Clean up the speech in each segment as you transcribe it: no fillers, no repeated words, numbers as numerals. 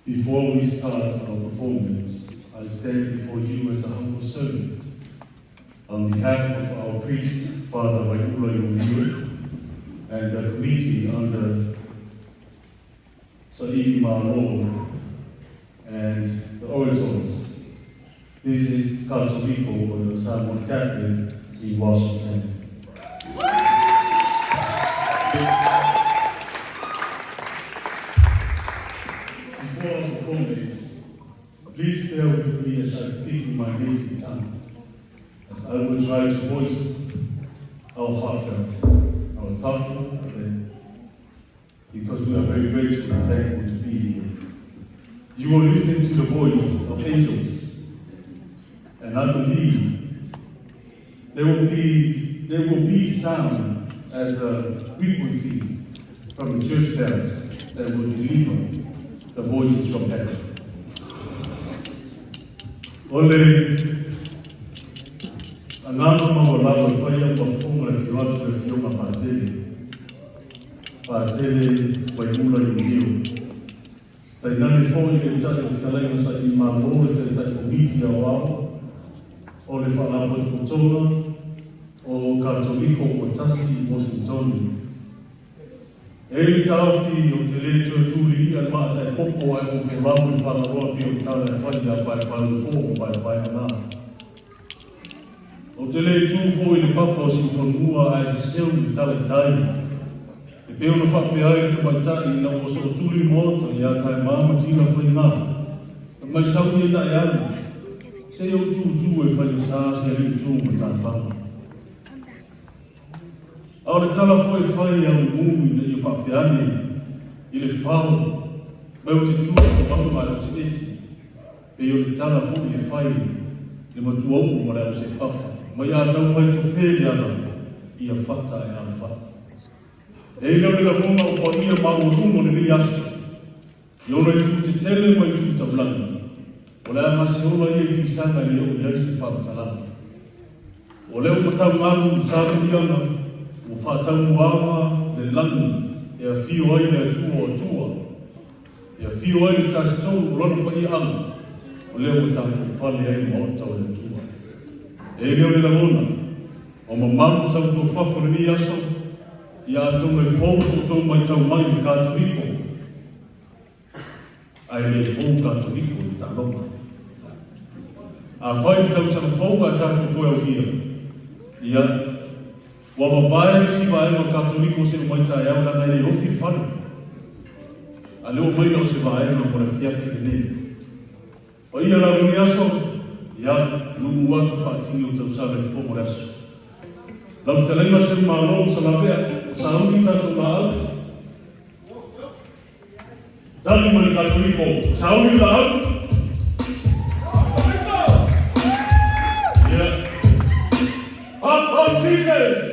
Before we start our performance, I stand before you as a humble servant. On behalf of our priest, Father Waikula Yomio, and the committee under Sa'i Maro and the orators, this is Katoriko of the Samoan Catholic in Washington. Before our performance, please bear with me as I speak in my native tongue, as I will try to voice our heartfelt, our thoughtful, because we are very grateful and thankful to be here. You will listen to the voice of angels, and I believe there will be sound as frequencies from the church bells that will deliver the voices from heaven. Ole anama mawalava faya mafunga na kiwatu na fioma patele waimula yungiu. Tainami fo ile tali kitalanga sa imamo tali komiti ya wao. Ole fala pot kutonga o Katoliko otasi Washington. Ele taufi uteleto tuli almata popo wa ufuramu fala roa fi utala fanya by na. Utele tu fo ile papa Washington as a seu utala tai. E pe ono fa pe ai te matai na o so tuli moto ya tai mama tina foi na. Mas saúde da ya. Se eu tu e fanya ta se ele tu ta fa. Aore tala foi fai au mumi na i whapeane i le whao mai te tua o mamu mai o se eti pe o le tala foi e fai le matua umu mai o se papa mai a tau fai to whele ana i a whata e ana whata e ina me la munga o pa ia mau o lumo le ni asu i ona i tu te tele mai tu taulani o le amasi ola i e visanga ni o iai se whakatalani o leo matau mamu saru iana o whātau wawa le langi e a whio ai le atua e a whio ai le tāsitou o rana pa i anga o leo o tātou whale ai ma o tau le atua e leo le lamona o mamamu sau tō whafo le ni aso i a tō me fōso tō mai tau mai le Katoriko ai le fōu Katoriko le Tanoa a whai tau sa fōu a tātou tō au hia ia wa mawai si vai no Katoriko se mai tai au na nei ofi fanu. A leo mai no se vai no por fia fine. O ia la ni aso ia no muatu fati o tau sa le fo moraso. La telema se malo sa la vea sa un tato mal. Dali mo Katoriko sa un la. Yeah. Up Jesus.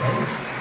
Tanoa.